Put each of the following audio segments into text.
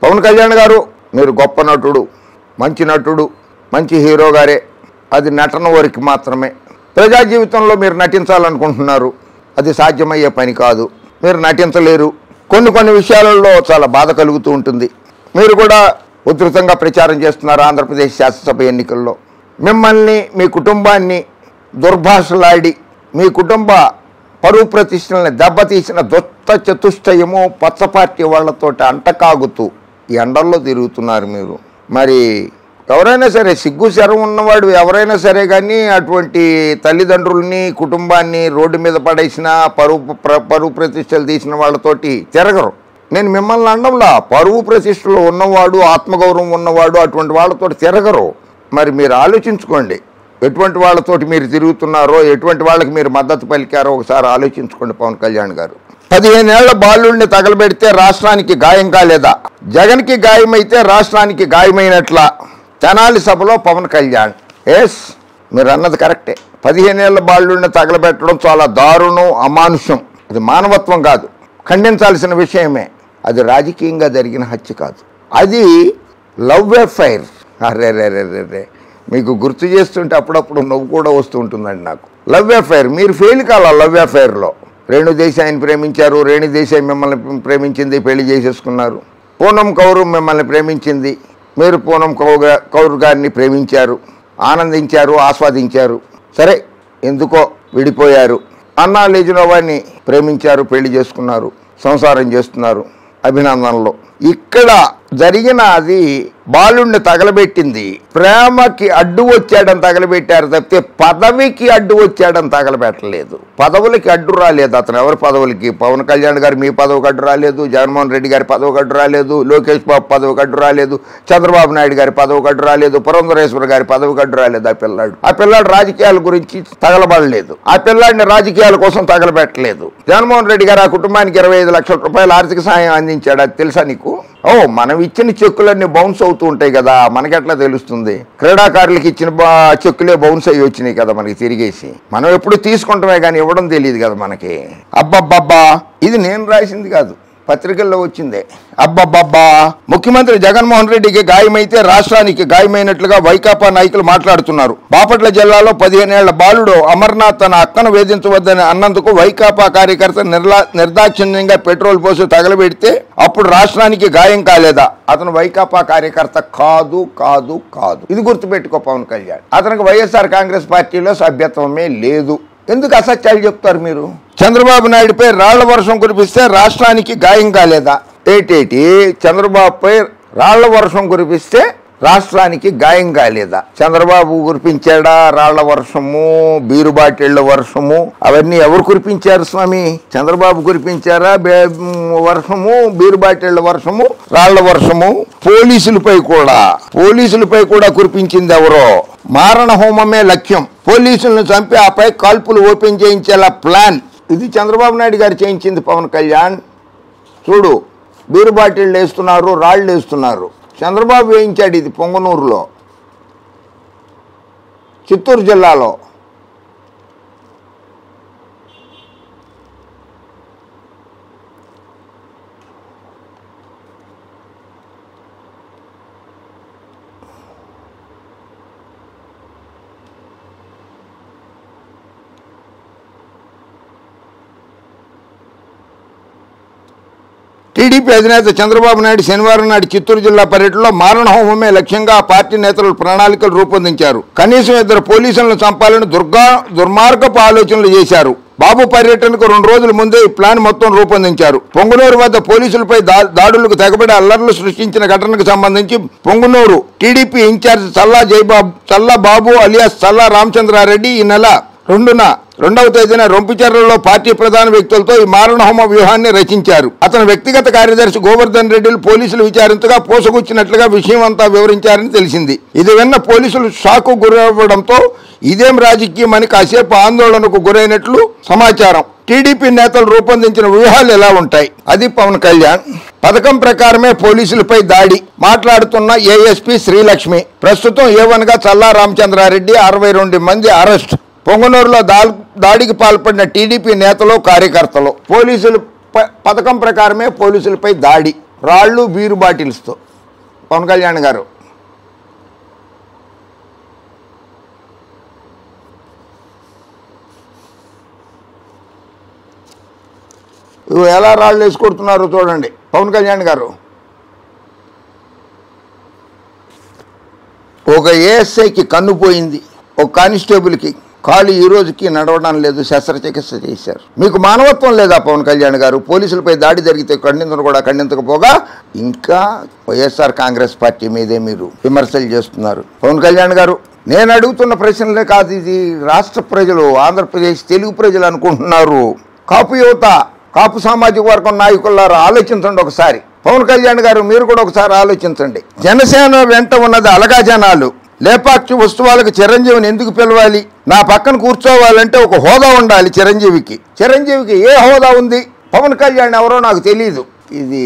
పవన్ కళ్యాణ్ గారు మీరు గొప్ప నటుడు, మంచి హీరో గారే. అది నటన వరకు మాత్రమే. ప్రజా జీవితంలో మీరు నటించాలనుకుంటున్నారు, అది సాధ్యమయ్యే పని కాదు. మీరు నటించలేరు. కొన్ని విషయాలలో చాలా బాధ కలుగుతూ ఉంటుంది. మీరు కూడా ఉధృతంగా ప్రచారం చేస్తున్నారు ఆంధ్రప్రదేశ్ శాసనసభ ఎన్నికల్లో. మిమ్మల్ని, మీ కుటుంబాన్ని దుర్భాషలాడి మీ కుటుంబ పరువు ప్రతిష్టల్ని దెబ్బతీసిన దుష్ట చతుష్టయము పచ్చ పార్టీ వాళ్లతోటి అంటకాగుతూ ఈ ఎండల్లో తిరుగుతున్నారు మీరు. మరి ఎవరైనా సరే, సిగ్గు శరం ఉన్నవాడు ఎవరైనా సరే కానీ అటువంటి తల్లిదండ్రుల్ని, కుటుంబాన్ని రోడ్డు మీద పడేసిన పరువు ప్రతిష్టలు తీసిన వాళ్ళతోటి తిరగరు. నేను మిమ్మల్ని అనడంలా, పరువు ప్రతిష్టలు ఉన్నవాడు, ఆత్మగౌరవం ఉన్నవాడు అటువంటి వాళ్ళతోటి తిరగరు. మరి మీరు ఆలోచించుకోండి, ఎటువంటి వాళ్ళతోటి మీరు తిరుగుతున్నారో, ఎటువంటి వాళ్ళకి మీరు మద్దతు పలికారో ఒకసారి ఆలోచించుకోండి. పవన్ కళ్యాణ్ గారు 15 ఏళ్ల బాలుడిని తగలబెడితే రాష్ట్రానికి గాయం కాలేదా? జగన్కి గాయమైతే రాష్ట్రానికి గాయమైనట్లా? తెనాలి సభలో పవన్ కళ్యాణ్. ఎస్, మీరు అన్నది కరెక్టే. 15 ఏళ్ల బాలుడిని తగలబెట్టడం చాలా దారుణం, అమానుషం. అది మానవత్వం కాదు, ఖండించాల్సిన విషయమే. అది రాజకీయంగా జరిగిన హత్య కాదు, అది లవ్ అఫైర్. అరే, మీకు గుర్తు చేస్తుంటే అప్పుడప్పుడు నవ్వు కూడా వస్తూ ఉంటుందండి నాకు. లవ్ అఫైర్, మీరు ఫెయిల్ కాలా లవ్ అఫైర్లో. రేణు దేశాయిని ప్రేమించారు, రేణు దేశాయి మిమ్మల్ని ప్రేమించింది, పెళ్లి చేసేసుకున్నారు. పూనం కౌర్ మిమ్మల్ని ప్రేమించింది, మీరు పూనం కౌర్ గారిని ప్రేమించారు, ఆనందించారు, ఆస్వాదించారు. సరే, ఎందుకో విడిపోయారు. అన్నా లెజినోవాని ప్రేమించారు, పెళ్లి చేసుకున్నారు, సంసారం చేస్తున్నారు. అభినందనలు. ఇక్కడ జరిగిన అది బాలుడిని తగలబెట్టింది ప్రేమకి అడ్డు వచ్చాడని తగలబెట్టారు తప్పితే పదవికి అడ్డు వచ్చాడని తగలబెట్టలేదు. పదవులకి అడ్డు రాలేదు. అతను ఎవరి పదవులకి? పవన్ కళ్యాణ్ గారు మీ పదవికి అడ్డు రాలేదు, జగన్మోహన్ రెడ్డి గారి పదవికి అడ్డు రాలేదు, లోకేష్ బాబు పదవికి అడ్డు రాలేదు, చంద్రబాబు నాయుడు గారి పదవికి అడ్డు రాలేదు, పురంధరేశ్వర గారి పదవికి అడ్డు రాలేదు. ఆ పిల్లాడు రాజకీయాల గురించి తగలబడలేదు, ఆ పిల్లాడిని రాజకీయాల కోసం తగలబెట్టలేదు. జగన్మోహన్ రెడ్డి గారు ఆ కుటుంబానికి 25 లక్షల రూపాయల ఆర్థిక సాయం అందించాడు. అది తెలుసా నీకు? మనం ఇచ్చిన చెక్కులన్నీ బౌన్స్ అవుతూ ఉంటాయి కదా, మనకెట్లా తెలుస్తుంది? క్రీడాకారులకి ఇచ్చిన చెక్కులే బౌన్స్ అయ్యి వచ్చినాయి కదా మనకి తిరిగేసి. మనం ఎప్పుడు తీసుకుంటామే కానీ ఇవ్వడం తెలియదు కదా మనకి. అబ్బబ్బబ్బా, ఇది నేను రాసింది కాదు, పత్రికల్లో వచ్చిందే. అబ్బబ్బబ్బా, ముఖ్యమంత్రి జగన్మోహన్ రెడ్డికి గాయమైతే రాష్ట్రానికి గాయమైనట్లుగా వైకాపా నాయకులు మాట్లాడుతున్నారు. బాపట్ల జిల్లాలో 15 ఏళ్ల బాలుడు అమర్నాథ్ తన అక్కను వేధించవద్దని అన్నందుకు వైకాపా కార్యకర్త నిర్దాక్షిణ్యంగా పెట్రోల్ పోసి తగలబెడితే అప్పుడు రాష్ట్రానికి గాయం కాలేదా? అతను వైకాపా కార్యకర్త కాదు కాదు కాదు, ఇది గుర్తుపెట్టుకో పవన్ కళ్యాణ్. అతనికి వైఎస్ఆర్ కాంగ్రెస్ పార్టీలో సభ్యత్వమే లేదు. ఎందుకు అసత్యాలు చెప్తారు మీరు? చంద్రబాబు నాయుడుపై రాళ్ల వర్షం కురిపిస్తే రాష్ట్రానికి గాయం కాలేదా? చంద్రబాబుపై రాళ్ల వర్షం కురిపిస్తే రాష్ట్రానికి గాయం కాలేదా? చంద్రబాబు కురిపించాడా రాళ్ల వర్షము, బీరు బాటిళ్ల వర్షము? అవన్నీ ఎవరు కురిపించారు స్వామి? చంద్రబాబు కురిపించారా వర్షము, బీరు బాటిళ్ల వర్షము, రాళ్ల వర్షము? పోలీసులపై కూడా కురిపించింది ఎవరో? మారణ హోమమే లక్ష్యం, పోలీసులను చంపి ఆపై కాల్పులు ఓపెన్ చేయించేలా ప్లాన్. ఇది చంద్రబాబు నాయుడు గారు చేయించింది పవన్ కళ్యాణ్. చూడు, బీరు బాటిళ్ళు వేస్తున్నారు, రాళ్ళు వేస్తున్నారు. చంద్రబాబు వేయించాడు ఇది పొంగనూరులో, చిత్తూరు జిల్లాలో. టీడీపీ అధినేత చంద్రబాబు నాయుడు శనివారం నాడు చిత్తూరు జిల్లా పర్యటనలో మారణ హోమమే లక్ష్యంగా ఆ పార్టీ నేతలు ప్రణాళికలు రూపొందించారు. కనీసం 2 పోలీసులను చంపాలని దుర్మార్గపు ఆలోచనలు చేశారు. బాబు పర్యటనకు 2 రోజుల ముందే ఈ ప్లాన్ మొత్తం రూపొందించారు. పొంగునూరు వద్ద పోలీసులపై దాడులకు తెగబడి అల్లర్లు సృష్టించిన ఘటనకు సంబంధించి పొంగునూరు టీడీపీ ఇన్ఛార్జ్ చల్లా బాబు అలియాస్ చల్లా రామచంద్రారెడ్డి ఈ నెల 2వ తేదీన రొంపిచెర్లలో పార్టీ ప్రధాన వ్యక్తులతో ఈ మారణహోమ వ్యూహాన్ని రచించారు. అతని వ్యక్తిగత కార్యదర్శి గోవర్ధన్ రెడ్డిలు పోలీసులు విచారించగా పోసగుచ్చినట్లుగా విషయం అంతా వివరించారని తెలిసింది. ఇది విన్న పోలీసులు షాకు గురవడంతో ఇదేం రాజకీయం అని కాసేపు ఆందోళనకు గురైనట్లు సమాచారం. టీడీపీ నేతలు రూపొందించిన వ్యూహాలు ఎలా ఉంటాయి? అది పవన్ కళ్యాణ్ పథకం ప్రకారమే పోలీసులపై దాడి. మాట్లాడుతున్న ఏఎస్పీ శ్రీలక్ష్మి. ప్రస్తుతం A1గా చల్లా రామచంద్రారెడ్డి, 62 మంది అరెస్ట్. పొంగనూరులో దాడికి పాల్పడిన టీడీపీ నేతలు, కార్యకర్తలు. పథకం ప్రకారమే పోలీసులపై దాడి. రాళ్ళు బీరు బాటిల్స్తో. పవన్ కళ్యాణ్ గారు ఎలా రాళ్ళు వేసి కొడుతున్నారో చూడండి. పవన్ కళ్యాణ్ గారు ఒక ఏఎస్ఐకి కన్ను పోయింది, ఒక కానిస్టేబుల్కి కాలు ఈ రోజుకి నడవడం లేదు, శస్త్రచికిత్స చేశారు. మీకు మానవత్వం లేదా పవన్ కళ్యాణ్ గారు? పోలీసులపై దాడి జరిగితే ఖండించను కూడా ఖండించకపోగా ఇంకా వైఎస్ఆర్ కాంగ్రెస్ పార్టీ మీదే మీరు విమర్శలు చేస్తున్నారు. పవన్ కళ్యాణ్ గారు, నేను అడుగుతున్న ప్రశ్నలే కాదు, ఇది రాష్ట్ర ప్రజలు, ఆంధ్రప్రదేశ్ తెలుగు ప్రజలు అనుకుంటున్నారు. కాపు యువత, కాపు సామాజిక వర్గం నాయకులారా ఆలోచించండి ఒకసారి. పవన్ కళ్యాణ్ గారు మీరు కూడా ఒకసారి ఆలోచించండి. జనసేన వెంట ఉన్నది అలగా జనాలు. లేపాక్షి ఉత్సవాలకు చిరంజీవిని ఎందుకు పిలవాలి? నా పక్కన కూర్చోవాలంటే ఒక హోదా ఉండాలి చిరంజీవికి. చిరంజీవికి ఏ హోదా ఉంది? పవన్ కళ్యాణ్ ఎవరో నాకు తెలియదు. ఇది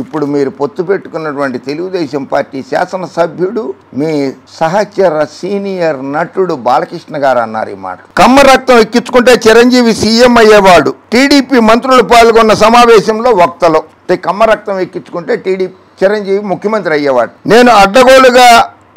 ఇప్పుడు మీరు పొత్తు పెట్టుకున్నటువంటి తెలుగుదేశం పార్టీ శాసనసభ్యుడు, మీ సహచర సీనియర్ నటుడు బాలకృష్ణ గారు అన్నారు ఈ మాట. కమ్మ రక్తం ఎక్కించుకుంటే చిరంజీవి సీఎం అయ్యేవాడు. టీడీపీ మంత్రులు పాల్గొన్న సమావేశంలో వక్తలు కమ్మ రక్తం ఎక్కించుకుంటే చిరంజీవి ముఖ్యమంత్రి అయ్యేవాడు. నేను అడ్డగోలుగా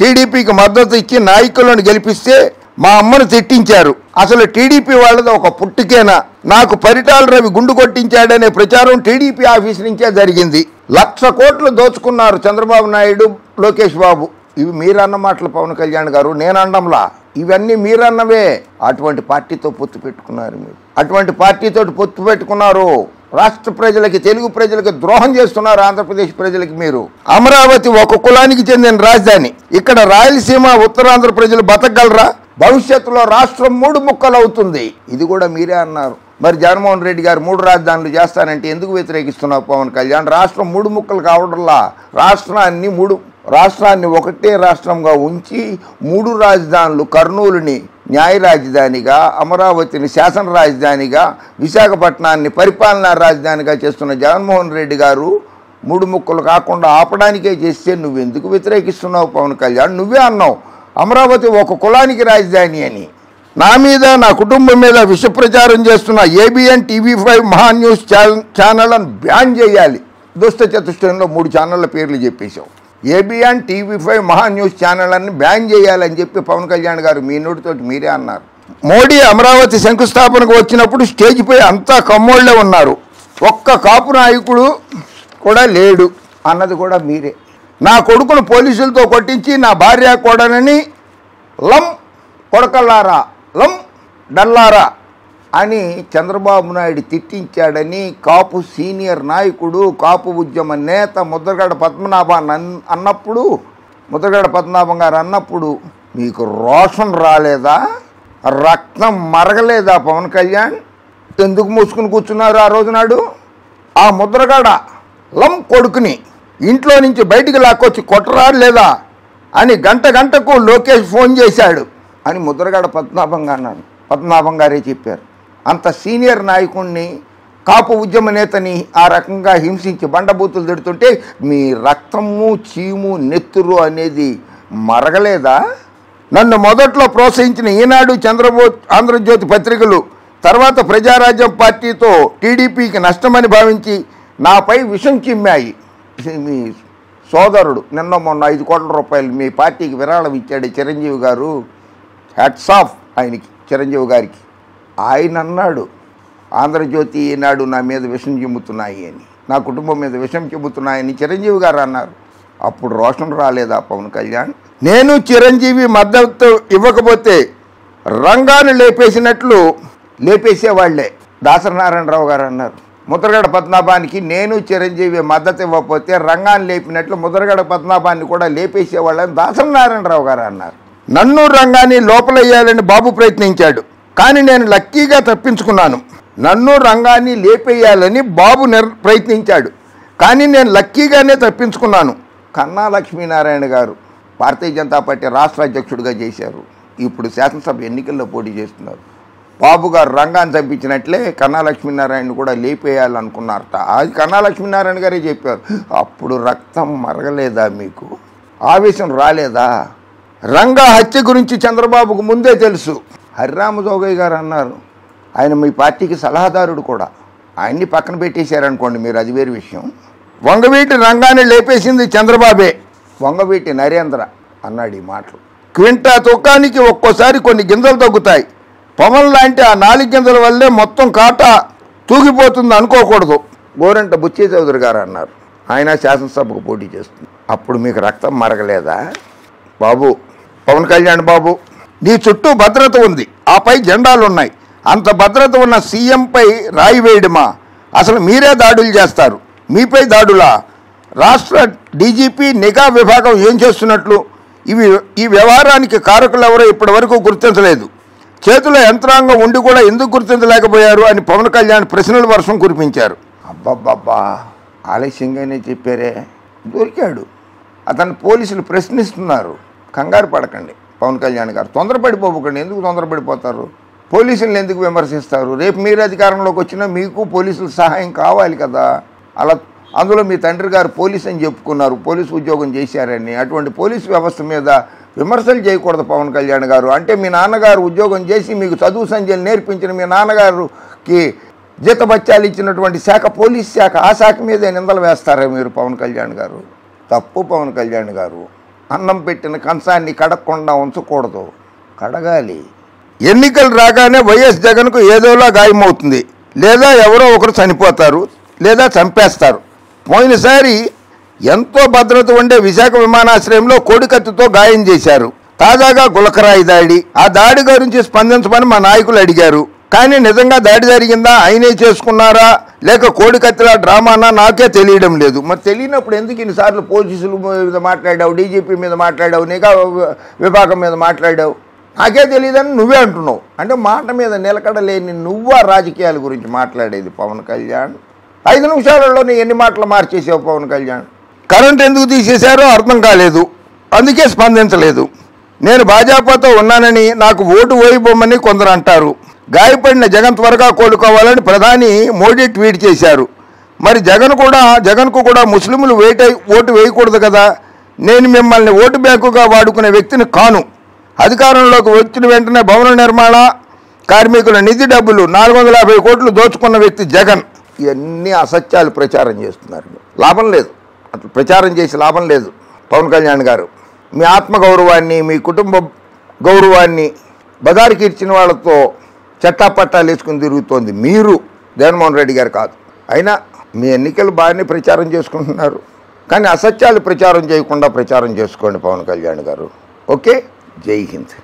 టీడీపీకి మద్దతు ఇచ్చి నాయకులను గెలిపిస్తే మా అమ్మను తిట్టించారు. అసలు టీడీపీ వాళ్ళది ఒక పుట్టుకేనా? నాకు పరిటాల రవి గుండు కొట్టించాడనే ప్రచారం టీడీపీ ఆఫీస్ నుంచే జరిగింది. 1,00,000 కోట్లు దోచుకున్నారు చంద్రబాబు నాయుడు, లోకేష్ బాబు. ఇవి మీరన్న మాటలు పవన్ కళ్యాణ్ గారు, నేను అండంలా. ఇవన్నీ మీరన్నవే. అటువంటి పార్టీతో పొత్తు పెట్టుకున్నారు మీరు. అటువంటి పార్టీతో పొత్తు పెట్టుకున్నారు. రాష్ట్ర ప్రజలకి, తెలుగు ప్రజలకి ద్రోహం చేస్తున్నారు. ఆంధ్రప్రదేశ్ ప్రజలకి మీరు. అమరావతి ఒక కులానికి చెందిన రాజధాని. ఇక్కడ రాయలసీమ, ఉత్తరాంధ్ర ప్రజలు బతకగలరా? భవిష్యత్తులో రాష్ట్రం 3 ముక్కలు అవుతుంది. ఇది కూడా మీరే అన్నారు. మరి జగన్మోహన్ రెడ్డి గారు 3 రాజధానులు చేస్తానంటే ఎందుకు వ్యతిరేకిస్తున్నావు పవన్ కళ్యాణ్? రాష్ట్రం 3 ముక్కలు కావడంలా రాష్ట్రాన్ని ఒకటే రాష్ట్రంగా ఉంచి 3 రాజధానులు, కర్నూలుని న్యాయ రాజధానిగా, అమరావతిని శాసన రాజధానిగా, విశాఖపట్నాన్ని పరిపాలనా రాజధానిగా చేస్తున్న జగన్మోహన్ రెడ్డి గారు 3 ముక్కలు కాకుండా ఆపడానికే చేస్తే నువ్వెందుకు వ్యతిరేకిస్తున్నావు పవన్ కళ్యాణ్? నువ్వే అన్నావు అమరావతి ఒక కులానికి రాజధాని అని. నా మీద, నా కుటుంబం మీద విష ప్రచారం చేస్తున్న ఏబిఎన్ TV5 మహా న్యూస్ ఛానళ్ళను బ్యాన్ చేయాలి. దుష్ట చతుష్టయంలో 3 ఛానళ్ళ పేర్లు చెప్పేశావు. ఏబిఎన్ TV5 మహా న్యూస్ ఛానళ్ళని బ్యాన్ చేయాలని చెప్పి పవన్ కళ్యాణ్ గారు మీ నోటితోటి మీరే అన్నారు. మోడీ అమరావతి శంకుస్థాపనకు వచ్చినప్పుడు స్టేజ్పై అంతా కమ్మోళ్లే ఉన్నారు, ఒక్క కాపు నాయకుడు కూడా లేడు అన్నది కూడా మీరే. నా కొడుకును పోలీసులతో కొట్టించి నా భార్య కోడనని లం కొడకల్లారా, లం డల్లారా అని చంద్రబాబు నాయుడు తిట్టించాడని కాపు సీనియర్ నాయకుడు, కాపు ఉద్యమ నేత ముద్రగడ పద్మనాభం గారు అన్నప్పుడు మీకు రోషం రాలేదా? రక్తం మరగలేదా పవన్ కళ్యాణ్? ఎందుకు మూసుకుని కూర్చున్నారు ఆ రోజు నాడు? ఆ ముద్రగడ లం కొడుకుని ఇంట్లో నుంచి బయటికి లాక్కొచ్చి కొట్టరా లేదా అని గంటకు లోకేష్ ఫోన్ చేశాడు అని ముద్రగడ పద్మనాభం గారే చెప్పారు. అంత సీనియర్ నాయకుడిని, కాపు ఉద్యమ నేతని ఆ రకంగా హింసించి బండబూతులు తిడుతుంటే మీ రక్తము, చీము, నెత్తురు అనేది మరగలేదా? నన్ను మొదట్లో ప్రోత్సహించిన ఈనాడు, ఆంధ్రజ్యోతి పత్రికలు తర్వాత ప్రజారాజ్యం పార్టీతో టీడీపీకి నష్టమని భావించి నాపై విషం చిమ్మాయి. మీ సోదరుడు నిన్న మొన్న 5 కోట్ల రూపాయలు మీ పార్టీకి విరాళం ఇచ్చాడు చిరంజీవి గారు. హ్యాట్స్ ఆఫ్ ఆయనకి, చిరంజీవి గారికి. ఆయన అన్నాడు ఆంధ్రజ్యోతి, ఈనాడు నా మీద విషం చిమ్ముతున్నాయి అని, నా కుటుంబం మీద విషం చిమ్ముతున్నాయని చిరంజీవి గారు అన్నారు. అప్పుడు రోషం రాలేదా పవన్ కళ్యాణ్? నేను చిరంజీవి మద్దతు ఇవ్వకపోతే రంగాన్ని లేపేసినట్లు లేపేసేవాళ్లే. దాసరి నారాయణరావు గారు అన్నారు. ముద్రగడ పద్మనాభానికి నేను చిరంజీవి మద్దతు ఇవ్వకపోతే రంగాన్ని లేపినట్లు ముద్రగడ పద్మనాభాన్ని కూడా లేపేసేవాళ్ళని దాసరి నారాయణరావు గారు అన్నారు. నన్ను రంగాన్ని లోపలయ్యాలని బాబు ప్రయత్నించాడు, కానీ నేను లక్కీగా తప్పించుకున్నాను. నన్ను రంగాన్ని లేపేయాలని బాబు ప్రయత్నించాడు, కానీ నేను లక్కీగానే తప్పించుకున్నాను. కన్నా లక్ష్మీనారాయణ గారు భారతీయ జనతా పార్టీ రాష్ట్ర అధ్యక్షుడిగా చేశారు. ఇప్పుడు శాసనసభ ఎన్నికల్లో పోటీ చేస్తున్నారు. బాబు గారు రంగాన్ని తప్పించినట్లే కన్నా లక్ష్మీనారాయణ కూడా లేపేయాలనుకున్నారట. అది కన్నా లక్ష్మీనారాయణ గారే చెప్పారు. అప్పుడు రక్తం మరగలేదా? మీకు ఆవేశం రాలేదా? రంగా హత్య గురించి చంద్రబాబుకు ముందే తెలుసు. హరిరామజోగయ్య గారు అన్నారు, ఆయన మీ పార్టీకి సలహాదారుడు కూడా. ఆయన్ని పక్కన పెట్టేశారనుకోండి మీరు, అది వేరు విషయం. వంగవీటి రంగాన్ని లేపేసింది చంద్రబాబే, వంగవీటి నరేంద్ర అన్నాడు ఈ మాటలు. క్వింటా తూకానికి ఒక్కోసారి కొన్ని గింజలు తగ్గుతాయి. పవన్ లాంటి ఆ 4 గింజల వల్లే మొత్తం కాటా తూగిపోతుంది అనుకోకూడదు, గోరంట బుచ్చే చౌదరి గారు అన్నారు. ఆయన శాసనసభకు పోటీ చేస్తుంది. అప్పుడు మీకు రక్తం మరగలేదా? బాబు పవన్ కళ్యాణ్ బాబు, నీ చుట్టూ భద్రత ఉంది, ఆపై జెండాలున్నాయి. అంత భద్రత ఉన్న సీఎంపై రాయి వేయడమా? అసలు మీరే దాడులు చేస్తారు. మీపై దాడులా? రాష్ట్ర డీజీపీ నిఘా విభాగం ఏం చేస్తున్నట్లు? ఈ వ్యవహారానికి కారకులు ఎవరో ఇప్పటి వరకు గుర్తించలేదు. చేతుల యంత్రాంగం ఉండి కూడా ఎందుకు గుర్తించలేకపోయారు అని పవన్ కళ్యాణ్ ప్రశ్నల వర్షం కురిపించారు. అబ్బబ్బబ్బా, ఆలస్యంగానే చెప్పారే, దొరికాడు. అతను పోలీసులు ప్రశ్నిస్తున్నారు. కంగారు పడకండి పవన్ కళ్యాణ్ గారు, తొందరపడిపోకండి. ఎందుకు తొందరపడిపోతారు? పోలీసులను ఎందుకు విమర్శిస్తారు? రేపు మీరు అధికారంలోకి వచ్చినా మీకు పోలీసుల సహాయం కావాలి కదా. అందులో మీ తండ్రి గారు పోలీసు అని చెప్పుకున్నారు, పోలీసు ఉద్యోగం చేశారని. అటువంటి పోలీసు వ్యవస్థ మీద విమర్శలు చేయకూడదు పవన్ కళ్యాణ్ గారు. అంటే మీ నాన్నగారు ఉద్యోగం చేసి మీకు చదువు సంధ్యలు నేర్పించిన మీ నాన్నగారికి జీతభత్యాలు ఇచ్చినటువంటి శాఖ పోలీస్ శాఖ, ఆ శాఖ మీదే నిందలు వేస్తారా మీరు పవన్ కళ్యాణ్ గారు? తప్పు పవన్ కళ్యాణ్ గారు. అన్నం పెట్టిన కంచాన్ని కడగకుండా ఉంచకూడదు, కడగాలి. ఎన్నికలు రాగానే వైఎస్ జగన్కు ఏదోలా గాయమవుతుంది, లేదా ఎవరో ఒకరు చనిపోతారు, లేదా చంపేస్తారు. పోయినసారి ఎంతో భద్రత ఉండే విశాఖ విమానాశ్రయంలో కోడికత్తితో గాయం చేశారు. తాజాగా గులకరాయి దాడి, ఆ దాడి గురించి స్పందించమని మా నాయకులు అడిగారు. కానీ నిజంగా దాడి జరిగిందా, ఆయనే చేసుకున్నారా, లేక కోడికత్తిలా డ్రామానా నాకే తెలియడం లేదు. మరి తెలియనప్పుడు ఎందుకు ఇన్నిసార్లు పోలీసుల మీద మాట్లాడావు, డీజీపీ మీద మాట్లాడావు, నిఘా విభాగం మీద మాట్లాడావు? నాకే తెలియదని నువ్వే అంటున్నావు. అంటే మాట మీద నిలకడలేని నువ్వా రాజకీయాల గురించి మాట్లాడేది పవన్ కళ్యాణ్? 5 నిమిషాలలోనే ఎన్ని మాటలు మార్చేసావు పవన్ కళ్యాణ్? కరెంట్ ఎందుకు తీసేశారో అర్థం కాలేదు, అందుకే స్పందించలేదు. నేను భాజపాతో ఉన్నానని నాకు ఓటు వేయబోమని కొందరు అంటారు. గాయపడిన జగన్ త్వరగా కోలుకోవాలని ప్రధాని మోడీ ట్వీట్ చేశారు. మరి జగన్కు కూడా ముస్లింలు ఓటు వేయకూడదు కదా. నేను మిమ్మల్ని ఓటు బ్యాంకుగా వాడుకునే వ్యక్తిని కాను. అధికారంలోకి వచ్చిన వెంటనే భవన నిర్మాణ కార్మికుల నిధి డబ్బులు 450 కోట్లు దోచుకున్న వ్యక్తి జగన్. ఇవన్నీ అసత్యాలు ప్రచారం చేస్తున్నారు. లాభం లేదు, అట్లా ప్రచారం చేసి లాభం లేదు. పవన్ కళ్యాణ్ గారు మీ ఆత్మగౌరవాన్ని, మీ కుటుంబ గౌరవాన్ని బజారుకి ఇచ్చిన వాళ్ళతో చట్టాపట్టాలు వేసుకుని తిరుగుతోంది మీరు, జగన్మోహన్ రెడ్డి గారు కాదు. అయినా మీ ఎన్నికలు బాగానే ప్రచారం చేసుకుంటున్నారు, కానీ అసత్యాలు ప్రచారం చేయకుండా ప్రచారం చేసుకోండి పవన్ కళ్యాణ్ గారు. ఓకే, జై హింద్.